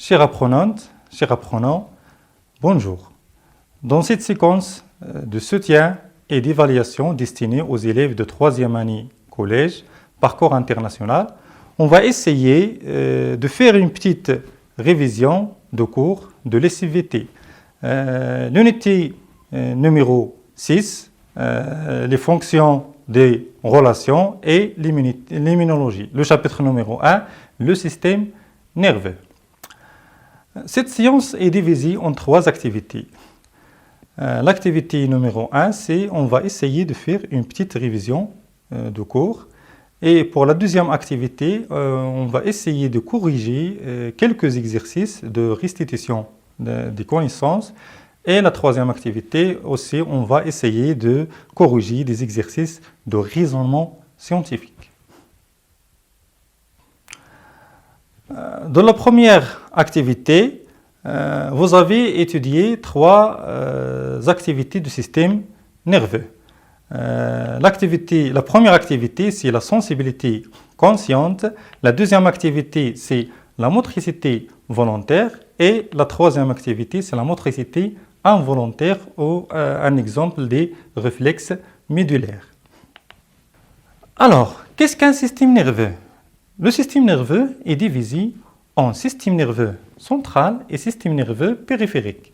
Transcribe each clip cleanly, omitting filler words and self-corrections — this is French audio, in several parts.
Chères apprenantes, chers apprenants, bonjour. Dans cette séquence de soutien et d'évaluation destinée aux élèves de 3e année collège, parcours international, on va essayer de faire une petite révision de cours de l'SVT. L'unité numéro 6, les fonctions des relations et l'immunologie. Le chapitre numéro 1, le système nerveux. Cette séance est divisée en 3 activités. L'activité numéro 1, c'est on va essayer de faire une petite révision de cours. Et pour la deuxième activité, on va essayer de corriger quelques exercices de restitution des connaissances. Et la troisième activité aussi, on va essayer de corriger des exercices de raisonnement scientifique. Dans la première activité, vous avez étudié 3 activités du système nerveux. La première activité, c'est la sensibilité consciente. La deuxième activité, c'est la motricité volontaire. Et la troisième activité, c'est la motricité involontaire ou un exemple des réflexes médulaires. Alors, qu'est-ce qu'un système nerveux? Le système nerveux est divisé en système nerveux central et système nerveux périphérique.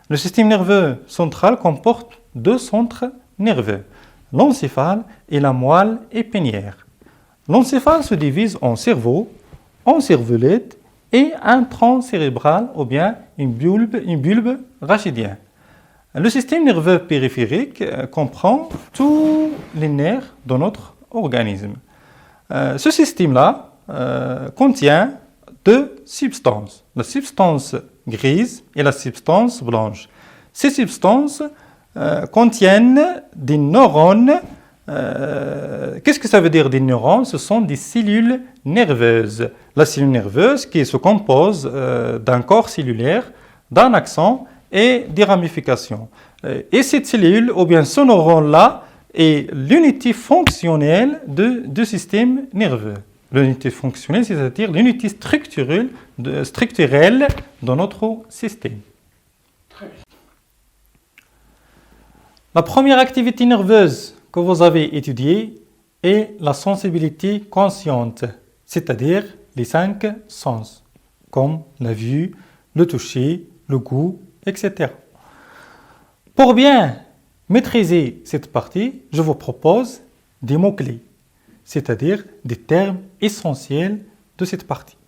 Le système nerveux central comporte 2 centres nerveux, l'encéphale et la moelle épinière. L'encéphale se divise en cerveau, en cervelette et un tronc cérébral ou bien une bulbe rachidien. Le système nerveux périphérique comprend tous les nerfs de notre organisme. Ce système-là contient 2 substances, la substance grise et la substance blanche. Ces substances contiennent des neurones. Qu'est-ce que ça veut dire des neurones? Ce sont des cellules nerveuses. La cellule nerveuse qui se compose d'un corps cellulaire, d'un axon et des ramifications. Et cette cellule, ou bien ce neurone-là, est l'unité fonctionnelle du système nerveux. L'unité fonctionnelle, c'est-à-dire l'unité structurelle de notre système. La première activité nerveuse que vous avez étudiée est la sensibilité consciente, c'est-à-dire les 5 sens, comme la vue, le toucher, le goût, etc. Pour bien maîtriser cette partie, je vous propose des mots-clés, c'est-à-dire des termes essentiels de cette partie.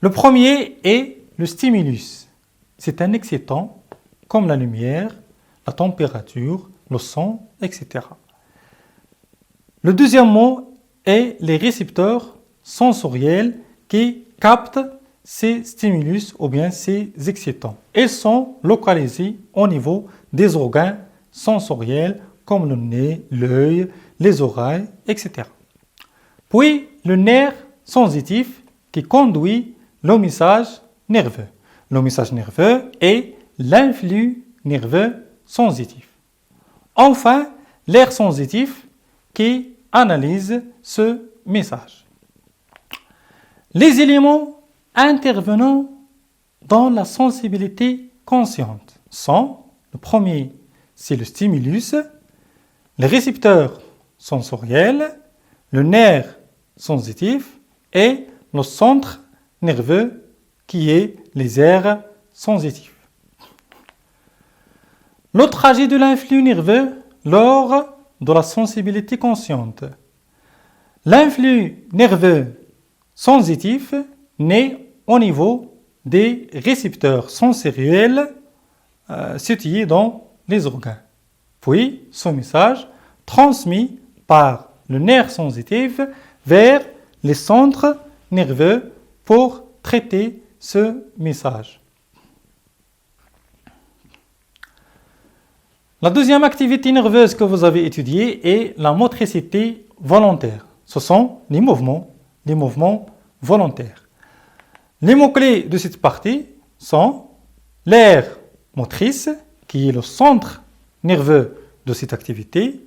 Le premier est le stimulus. C'est un excitant comme la lumière, la température, le son, etc. Le deuxième mot est les récepteurs sensoriels qui captent ces stimulus ou bien ces excitants. Ils sont localisés au niveau des organes sensoriels comme le nez, l'œil, les oreilles, etc. Puis le nerf sensitif qui conduit le message nerveux. Le message nerveux est l'influx nerveux sensitif. Enfin, l'air sensitif qui analyse ce message. Les éléments intervenant dans la sensibilité consciente sont, le premier, c'est le stimulus, les récepteurs sensoriels, le nerf sensitif et le centre nerveux qui est les aires sensitifs. Le trajet de l'influx nerveux lors de la sensibilité consciente. L'influx nerveux sensitif naît au niveau des récepteurs sensoriels situés dans les organes. Puis, ce message transmis par le nerf sensitif vers les centres nerveux pour traiter ce message. La deuxième activité nerveuse que vous avez étudiée est la motricité volontaire. Ce sont les mouvements volontaires. Les mots-clés de cette partie sont l'aire motrice, qui est le centre nerveux de cette activité,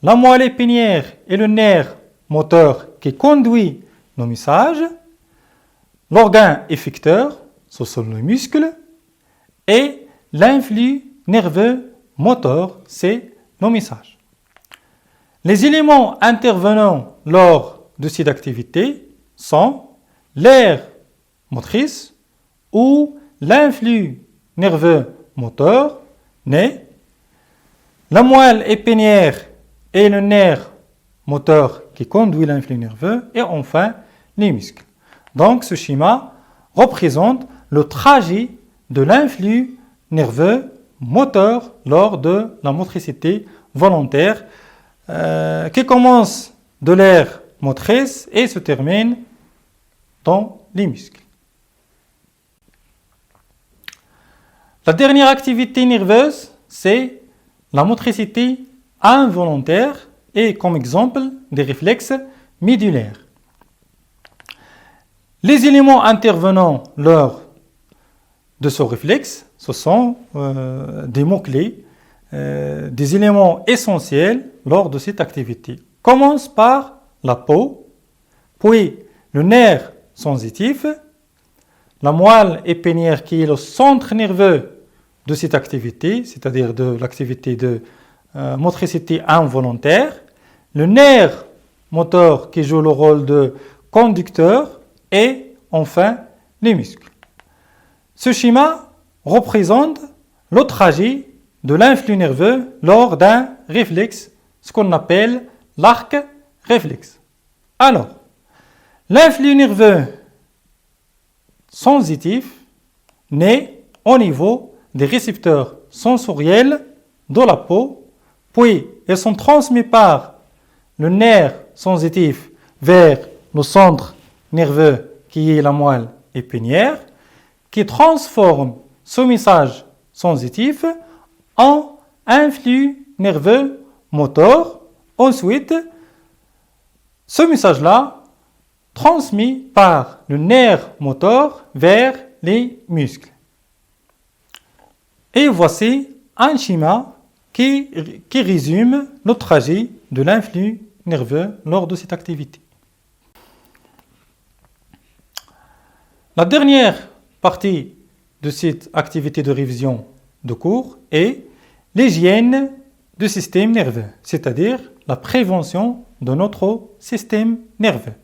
la moelle épinière et le nerf moteur qui conduit nos messages, l'organe effecteur, ce sont les muscles, et l'influx nerveux moteur, c'est nos messages. Les éléments intervenant lors de cette activité sont l'aire motrice ou l'influx nerveux moteur, né, la moelle épinière et le nerf moteur qui conduit l'influx nerveux, et enfin les muscles. Donc ce schéma représente le trajet de l'influx nerveux moteur lors de la motricité volontaire qui commence de l'aire motrice et se termine dans les muscles. La dernière activité nerveuse, c'est la motricité involontaire et comme exemple des réflexes médulaires. Les éléments intervenant lors de ce réflexe, ce sont des mots-clés, des éléments essentiels lors de cette activité. Commence par la peau, puis le nerf sensitif, la moelle épinière qui est le centre nerveux de cette activité, c'est-à-dire de l'activité de motricité involontaire, le nerf moteur qui joue le rôle de conducteur et enfin les muscles. Ce schéma représente le trajet de l'influx nerveux lors d'un réflexe, ce qu'on appelle l'arc réflexe. Alors, l'influx nerveux sensitif naît au niveau des récepteurs sensoriels de la peau, puis ils sont transmis par le nerf sensitif vers le centre nerveux qui est la moelle épinière, qui transforme ce message sensitif en influx nerveux moteur. Ensuite, ce message-là transmis par le nerf moteur vers les muscles. Et voici un schéma qui résume le trajet de l'influx nerveux lors de cette activité. La dernière partie de cette activité de révision de cours est l'hygiène du système nerveux, c'est-à-dire la prévention de notre système nerveux.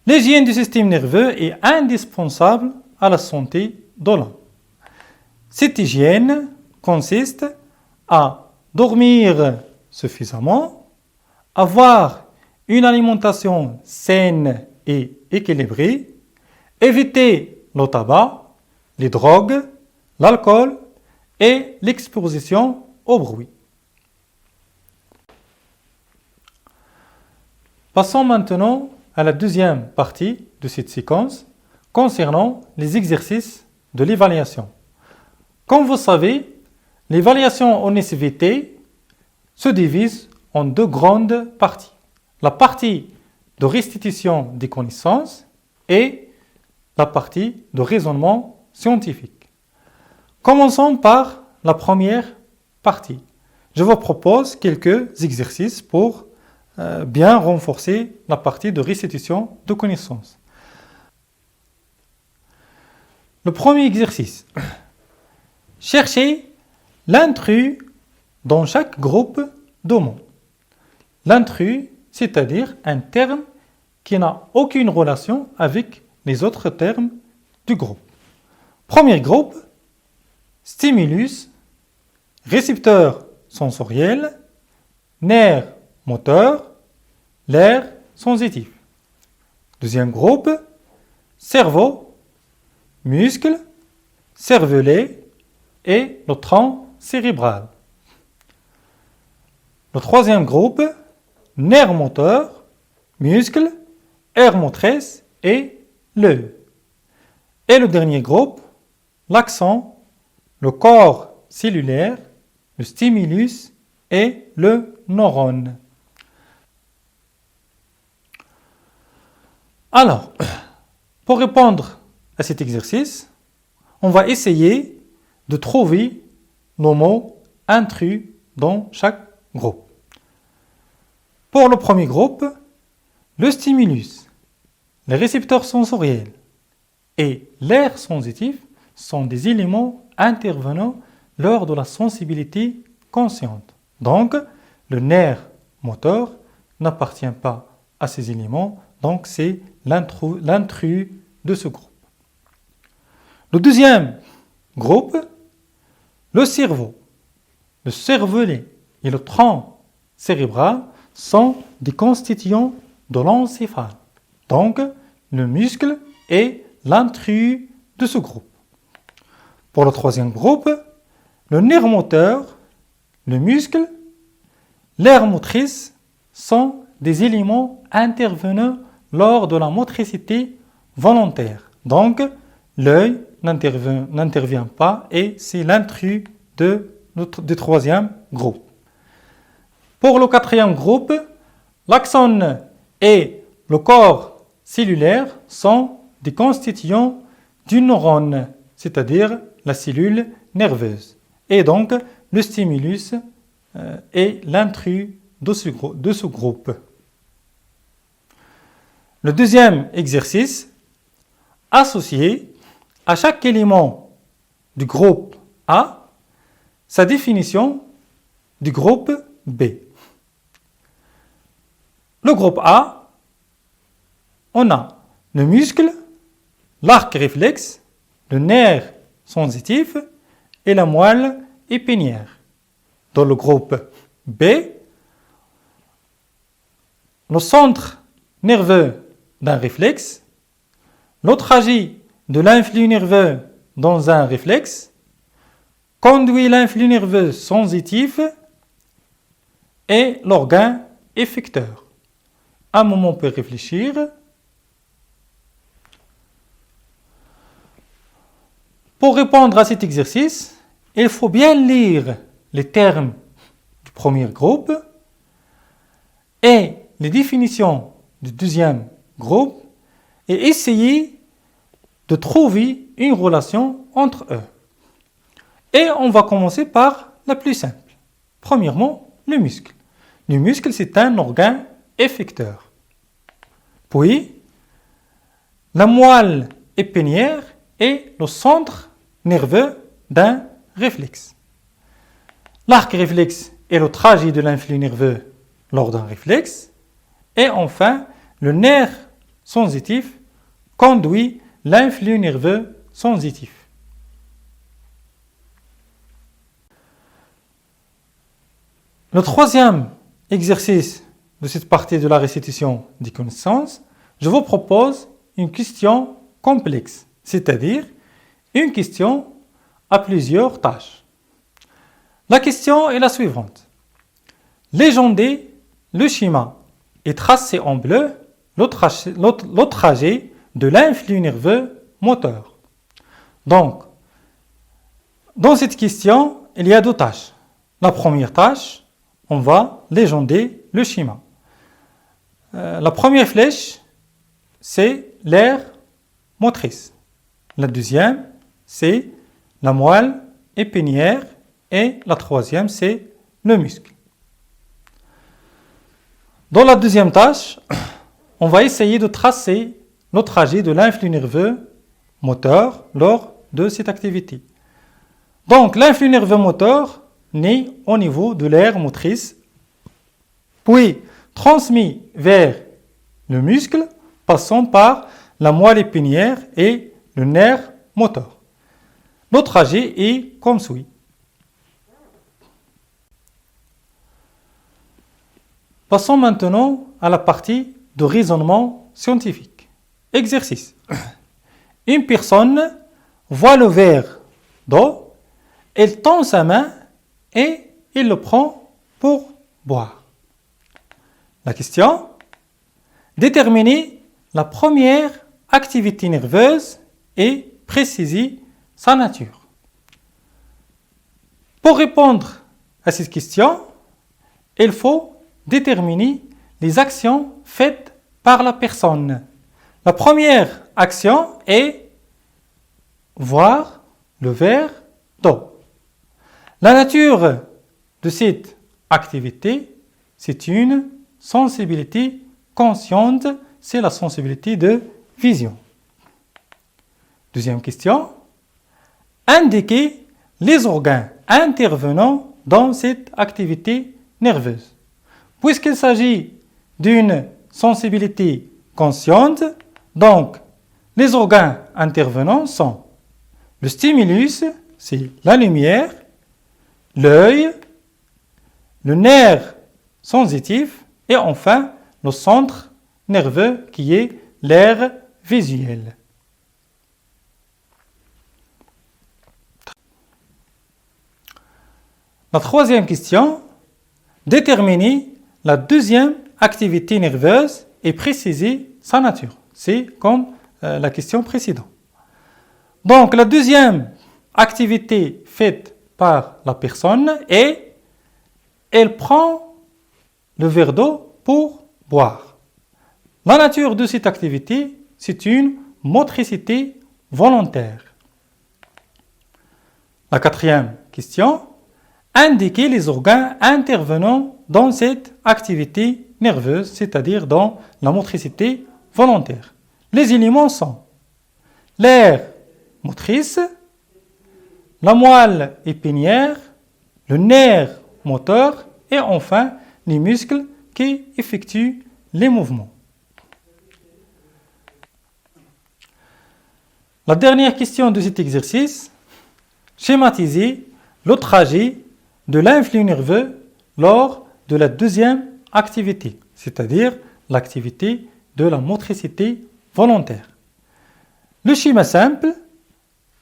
L'hygiène du système nerveux est indispensable à la santé de l'homme. Cette hygiène consiste à dormir suffisamment, avoir une alimentation saine et équilibrée, éviter le tabac, les drogues, l'alcool et l'exposition au bruit. Passons maintenant à la deuxième partie de cette séquence concernant les exercices de l'évaluation. Comme vous savez, l'évaluation en SVT se divise en deux grandes parties. La partie de restitution des connaissances et la partie de raisonnement scientifique. Commençons par la première partie. Je vous propose quelques exercices pour bien renforcer la partie de restitution de connaissances. Le premier exercice. Cherchez l'intrus dans chaque groupe de mots. L'intrus, c'est-à-dire un terme qui n'a aucune relation avec les autres termes du groupe. Premier groupe, stimulus, récepteur sensoriel, nerf moteur, l'air sensitif. Deuxième groupe, cerveau, muscle, cervelet et le tronc cérébral. Le troisième groupe, nerf moteur, muscle, aire motrice et l'œil. Et le dernier groupe, l'accent, le corps cellulaire, le stimulus et le neurone. Alors, pour répondre à cet exercice, on va essayer de trouver nos mots intrus dans chaque groupe. Pour le premier groupe, le stimulus, les récepteurs sensoriels, et l'air sensitif sont des éléments intervenant lors de la sensibilité consciente. Donc, le nerf moteur n'appartient pas à ces éléments, donc c'est l'intrus de ce groupe. Le deuxième groupe, le cerveau. Le cervelet et le tronc cérébral sont des constituants de l'encéphale. Donc, le muscle est l'intrus de ce groupe. Pour le troisième groupe, le nerf moteur, le muscle, l'aire motrice sont des éléments intervenant lors de la motricité volontaire. Donc, l'œil n'intervient pas et c'est l'intrus du troisième groupe. Pour le quatrième groupe, l'axone et le corps cellulaire sont des constituants du neurone, c'est-à-dire la cellule nerveuse. Et donc, le stimulus est l'intrus de ce groupe. Le deuxième exercice, associer à chaque élément du groupe A sa définition du groupe B. Le groupe A, on a le muscle, l'arc réflexe, le nerf sensitif et la moelle épinière. Dans le groupe B, le centre nerveux d'un réflexe, le trajet de l'influx nerveux dans un réflexe, conduit l'influx nerveux sensitif et l'organe effecteur. Un moment, on peut réfléchir. Pour répondre à cet exercice, il faut bien lire les termes du premier groupe et les définitions du deuxième groupe et essayer de trouver une relation entre eux. Et on va commencer par la plus simple. Premièrement, le muscle. Le muscle, c'est un organe effecteur. Puis, la moelle épinière est le centre nerveux d'un réflexe. L'arc réflexe est le trajet de l'influx nerveux lors d'un réflexe. Et enfin, le nerf sensitif conduit l'influx nerveux sensitif. Le troisième exercice de cette partie de la restitution des connaissances, je vous propose une question complexe, c'est-à-dire une question à plusieurs tâches. La question est la suivante. Légendez le schéma et tracez en bleu le trajet de l'influx nerveux moteur. Donc, dans cette question, il y a deux tâches. La première tâche, on va légender le schéma. La première flèche, c'est l'aire motrice. La deuxième, c'est la moelle épinière. Et la troisième, c'est le muscle. Dans la deuxième tâche, on va essayer de tracer le trajet de l'influx nerveux moteur lors de cette activité. Donc, l'influx nerveux moteur naît au niveau de l'aire motrice, puis transmis vers le muscle, passant par la moelle épinière et le nerf moteur. Le trajet est comme suit. Passons maintenant à la partie de raisonnement scientifique. Exercice. Une personne voit le verre d'eau, elle tend sa main et il le prend pour boire. La question, déterminer la première activité nerveuse et préciser sa nature. Pour répondre à cette question, il faut déterminer les actions faites par la personne. La première action est voir le verre d'eau. La nature de cette activité, c'est une sensibilité consciente, c'est la sensibilité de vision. Deuxième question. Indiquez les organes intervenant dans cette activité nerveuse. Puisqu'il s'agit d'une sensibilité consciente, donc les organes intervenants sont le stimulus, c'est la lumière, l'œil, le nerf sensitif et enfin le centre nerveux qui est l'aire visuelle. La troisième question, déterminer la deuxième activité nerveuse et préciser sa nature. C'est comme la question précédente. Donc, la deuxième activité faite par la personne est, elle prend le verre d'eau pour boire. La nature de cette activité, c'est une motricité volontaire. La quatrième question, indiquer les organes intervenant dans cette activité nerveuse, c'est-à-dire dans la motricité volontaire. Les éléments sont l'aire motrice, la moelle épinière, le nerf moteur et enfin les muscles qui effectuent les mouvements. La dernière question de cet exercice, schématiser le trajet de l'influx nerveux lors de la deuxième activité, c'est-à-dire l'activité de la motricité volontaire. Le schéma simple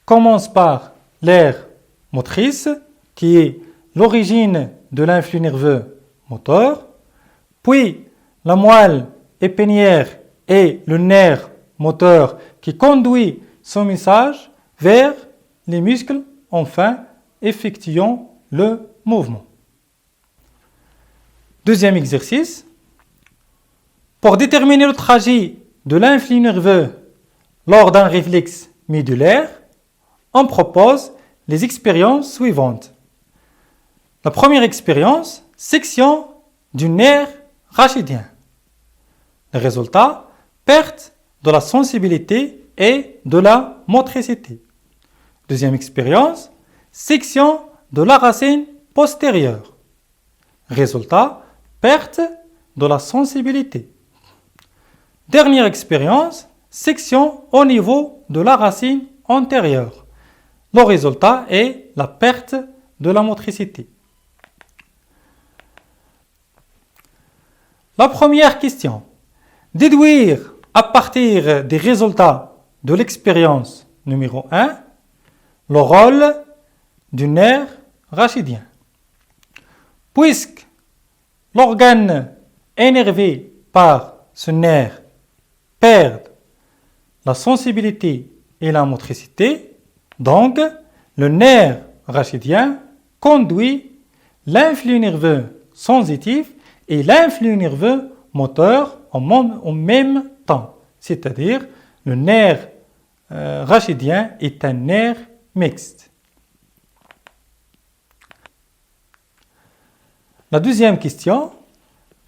commence par l'aire motrice, qui est l'origine de l'influx nerveux moteur, puis la moelle épinière et le nerf moteur qui conduit son message vers les muscles, enfin effectuant le mouvement. Deuxième exercice. Pour déterminer le trajet de l'influx nerveux lors d'un réflexe médulaire, on propose les expériences suivantes. La première expérience, section du nerf rachidien. Le résultat, perte de la sensibilité et de la motricité. Deuxième expérience, section de la racine postérieure. Résultat, perte de la sensibilité. Dernière expérience, section au niveau de la racine antérieure. Le résultat est la perte de la motricité. La première question. Déduire à partir des résultats de l'expérience numéro 1 le rôle du nerf rachidien. Puisque l'organe énervé par ce nerf perd la sensibilité et la motricité, donc le nerf rachidien conduit l'influx nerveux sensitif et l'influx nerveux moteur en même temps. C'est-à-dire, le nerf rachidien est un nerf mixte. La deuxième question,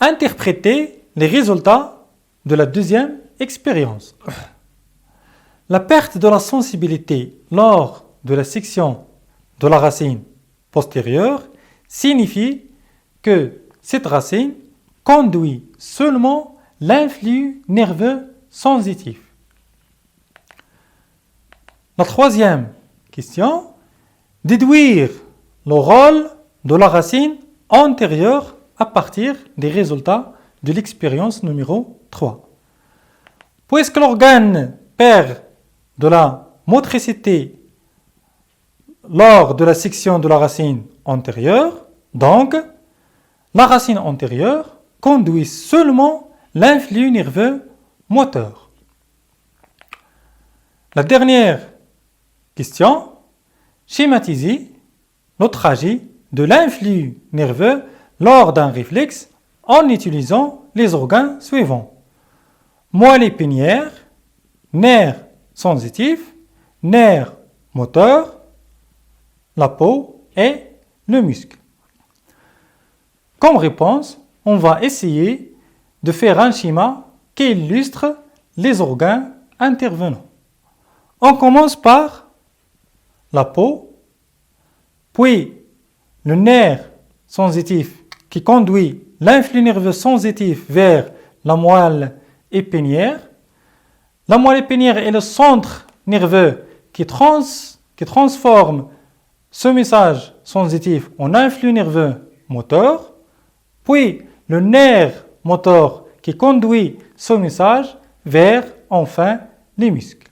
interpréter les résultats de la deuxième expérience. La perte de la sensibilité lors de la section de la racine postérieure signifie que cette racine conduit seulement l'influx nerveux sensitif. La troisième question, déduire le rôle de la racine antérieure à partir des résultats de l'expérience numéro 3. Puisque l'organe perd de la motricité lors de la section de la racine antérieure, donc la racine antérieure conduit seulement l'influx nerveux moteur. La dernière question, schématiser le trajet de l'influx nerveux lors d'un réflexe en utilisant les organes suivants. Moelle épinière, nerf sensitif, nerf moteur, la peau et le muscle. Comme réponse, on va essayer de faire un schéma qui illustre les organes intervenants. On commence par la peau, puis le nerf sensitif qui conduit l'influx nerveux sensitif vers la moelle épinière. La moelle épinière est le centre nerveux qui transforme ce message sensitif en influx nerveux moteur, puis le nerf moteur qui conduit ce message vers, enfin, les muscles.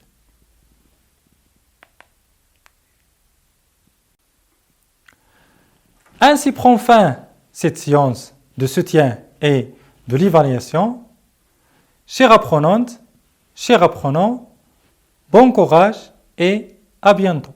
Ainsi prend fin cette séance de soutien et de l'évaluation. Chère apprenante, chers apprenants, bon courage et à bientôt.